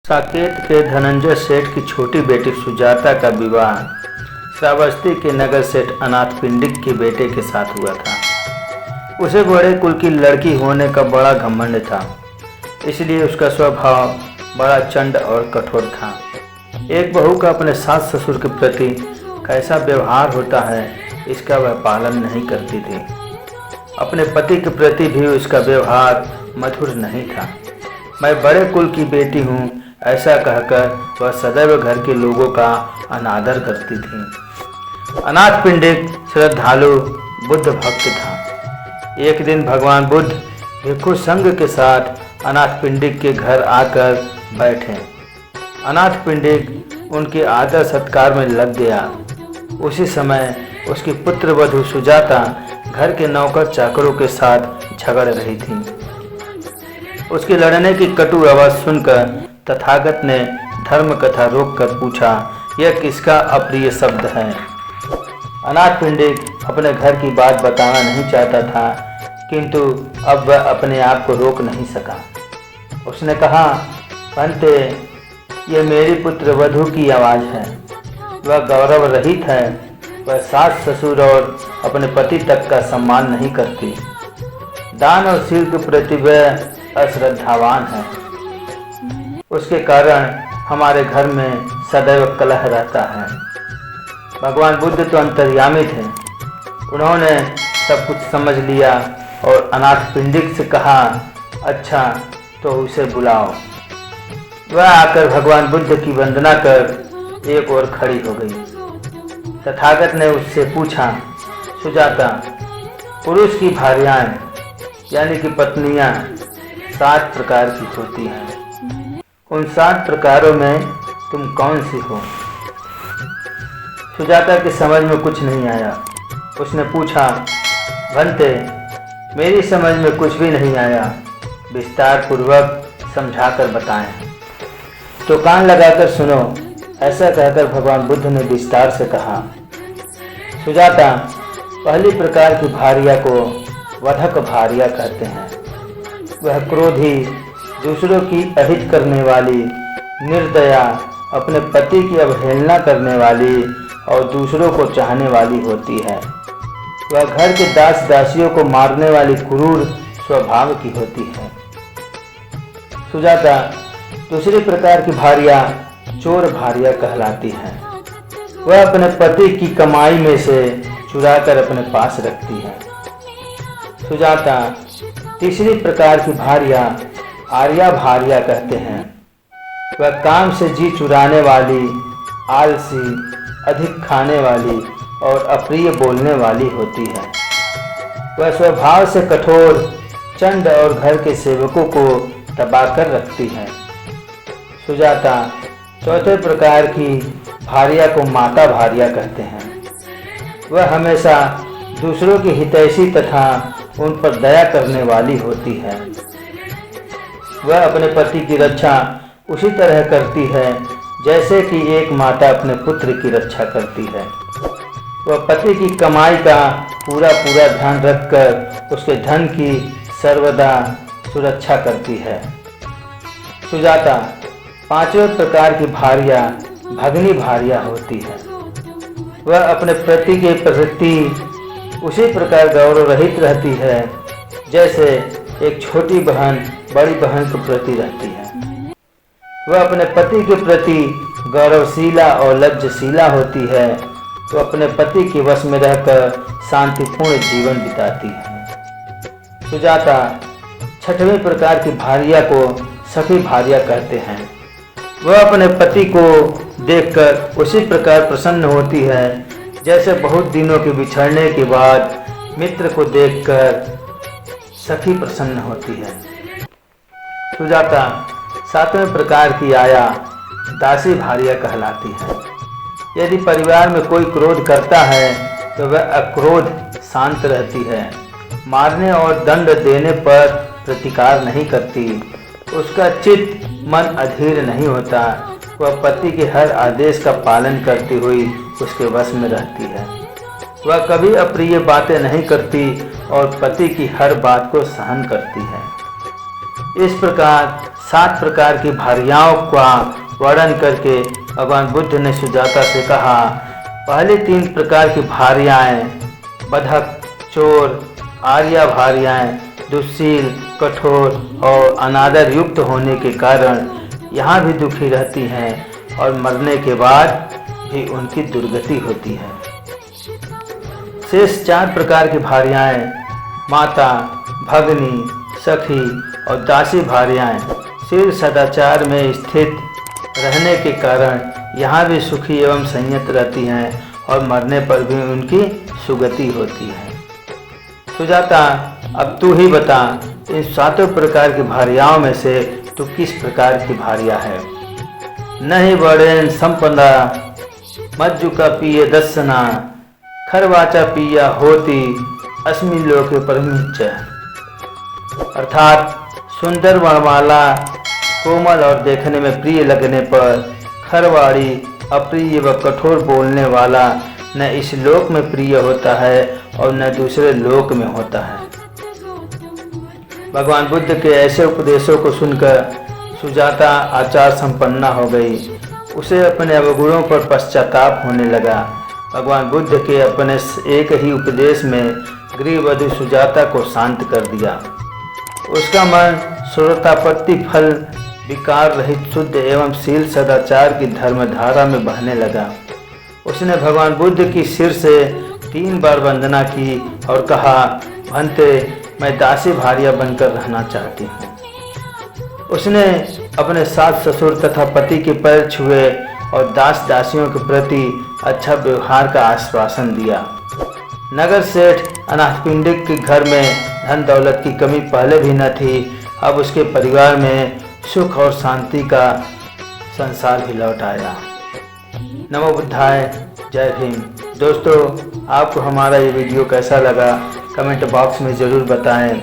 साकेत के धनंजय सेठ की छोटी बेटी सुजाता का विवाह श्रावस्ती के नगर सेठ अनाथ पिंडिक के बेटे के साथ हुआ था। उसे बड़े कुल की लड़की होने का बड़ा घमंड था, इसलिए उसका स्वभाव बड़ा चंड और कठोर था। एक बहू का अपने सास ससुर के प्रति कैसा व्यवहार होता है, इसका वह पालन नहीं करती थी। अपने पति के प्रति भी उसका व्यवहार मधुर नहीं था। मैं बड़े कुल की बेटी हूँ, ऐसा कहकर वह सदैव घर के लोगों का अनादर करती थी। अनाथ पिंडिक श्रद्धालु बुद्ध भक्त था। एक दिन भगवान बुद्ध भिक्षु संघ के साथ अनाथ पिंडिक के घर आकर बैठे। अनाथ पिंडिक उनके आदर सत्कार में लग गया। उसी समय उसकी पुत्र वधू सुजाता घर के नौकर चाकरों के साथ झगड़ रही थी। उसके लड़ने की कटु आवाज सुनकर तथागत ने धर्म कथा रोककर पूछा, यह किसका अप्रिय शब्द है? अनाथ पिंडिक अपने घर की बात बताना नहीं चाहता था, किंतु अब वह अपने आप को रोक नहीं सका। उसने कहा, पंते, यह मेरी पुत्र वधू की आवाज़ है। वह गौरव रहित है। वह सास ससुर और अपने पति तक का सम्मान नहीं करती। दान और शील के प्रति वह अश्रद्धावान है। उसके कारण हमारे घर में सदैव कलह रहता है। भगवान बुद्ध तो अंतर्यामी थे। उन्होंने सब कुछ समझ लिया और अनाथ पिंडिक से कहा, अच्छा तो उसे बुलाओ। वह आकर भगवान बुद्ध की वंदना कर एक ओर खड़ी हो गई। तथागत ने उससे पूछा, सुजाता, पुरुष की भार्याएं यानी कि पत्नियां 7 प्रकार की होती हैं। उन 7 प्रकारों में तुम कौन सी हो? सुजाता की समझ में कुछ नहीं आया। उसने पूछा, भंते, मेरी समझ में कुछ भी नहीं आया। विस्तार पूर्वक समझाकर बताएं। तो कान लगाकर सुनो। ऐसा कहकर भगवान बुद्ध ने विस्तार से कहा, सुजाता, पहली प्रकार की भार्या को वधक भार्या कहते हैं। वह क्रोधी, दूसरों की अहित करने वाली, निर्दया, अपने पति की अवहेलना करने वाली और दूसरों को चाहने वाली होती है। वह घर के दास दासियों को मारने वाली क्रूर स्वभाव की होती है। सुजाता, दूसरी प्रकार की भार्या चोर भार्या कहलाती है। वह अपने पति की कमाई में से चुराकर अपने पास रखती है। सुजाता, तीसरी प्रकार की भार्या आर्या भार्या कहते हैं। वह काम से जी चुराने वाली, आलसी, अधिक खाने वाली और अप्रिय बोलने वाली होती है। वह स्वभाव से कठोर, चंड और घर के सेवकों को दबा कर रखती है। सुजाता, चौथे प्रकार की भार्या को माता भार्या कहते हैं। वह हमेशा दूसरों की हितैषी तथा उन पर दया करने वाली होती है। वह अपने पति की रक्षा उसी तरह करती है जैसे कि एक माता अपने पुत्र की रक्षा करती है। वह पति की कमाई का पूरा ध्यान रखकर उसके धन की सर्वदा सुरक्षा करती है। सुजाता, पांचवें प्रकार की भार्या भगनी भार्या होती है। वह अपने पति के प्रति उसी प्रकार गौरव रहित रहती है जैसे एक छोटी बहन बड़ी बहन के प्रति रहती है। वह अपने पति के प्रति गौरवशीला और लज्जशीला होती है। वह अपने पति के वश में रहकर शांतिपूर्ण जीवन बिताती है। सुजाता, छठवें प्रकार की भार्या को सखी भार्या कहते हैं। वह अपने पति को देखकर उसी प्रकार प्रसन्न होती है जैसे बहुत दिनों के बिछड़ने के बाद मित्र को देखकर सखी प्रसन्न होती है। सुजाता, 7वें प्रकार की आया दासी भार्या कहलाती है। यदि परिवार में कोई क्रोध करता है तो वह अक्रोध शांत रहती है। मारने और दंड देने पर प्रतिकार नहीं करती। उसका चित्त मन अधीर नहीं होता। वह पति के हर आदेश का पालन करती हुई उसके वश में रहती है। वह कभी अप्रिय बातें नहीं करती और पति की हर बात को सहन करती है। इस प्रकार 7 प्रकार की भार्याओं का वर्णन करके भगवान बुद्ध ने सुजाता से कहा, पहली 3 प्रकार की भार्याएं बधक, चोर, आर्या भार्याएं दुश्शील, कठोर और अनादर युक्त होने के कारण यहाँ भी दुखी रहती हैं और मरने के बाद भी उनकी दुर्गति होती है। शेष 4 प्रकार की भार्याएं माता, भगनी, सखी और दासी भार्याएं शील सदाचार में स्थित रहने के कारण यहाँ भी सुखी एवं संयत रहती हैं और मरने पर भी उनकी सुगति होती है। सुजाता, अब तू ही बता, इन 7 प्रकार की भार्याओं में से तू किस प्रकार की भार्या है? नहीं बड़ेन संपदा मज्जु का पिय दर्शना खरवाचा पिया होती अस्मि लोके परमिच्च। अर्थात सुंदर वर्णमाला, कोमल और देखने में प्रिय लगने पर खरवाड़ी, अप्रिय व कठोर बोलने वाला न इस लोक में प्रिय होता है और न दूसरे लोक में होता है। भगवान बुद्ध के ऐसे उपदेशों को सुनकर सुजाता आचार संपन्ना हो गई। उसे अपने अवगुणों पर पश्चाताप होने लगा। भगवान बुद्ध के अपने एक ही उपदेश में गृहवधू सुजाता को शांत कर दिया। उसका मन श्रोतापत्ति फल विकार रहित शुद्ध एवं शील सदाचार की धर्मधारा में बहने लगा। उसने भगवान बुद्ध की सिर से 3 बार वंदना की और कहा, भंते, मैं दासी भार्या बनकर रहना चाहती हूँ। उसने अपने सास ससुर तथा पति के पैर छुए और दास दासियों के प्रति अच्छा व्यवहार का आश्वासन दिया। नगर सेठ अनाथपिंडिक के घर में धन दौलत की कमी पहले भी न थी। अब उसके परिवार में सुख और शांति का संसार भी लौट आया। नमो बुद्धाय, जय भीम। दोस्तों, आपको हमारा ये वीडियो कैसा लगा कमेंट बॉक्स में ज़रूर बताएं।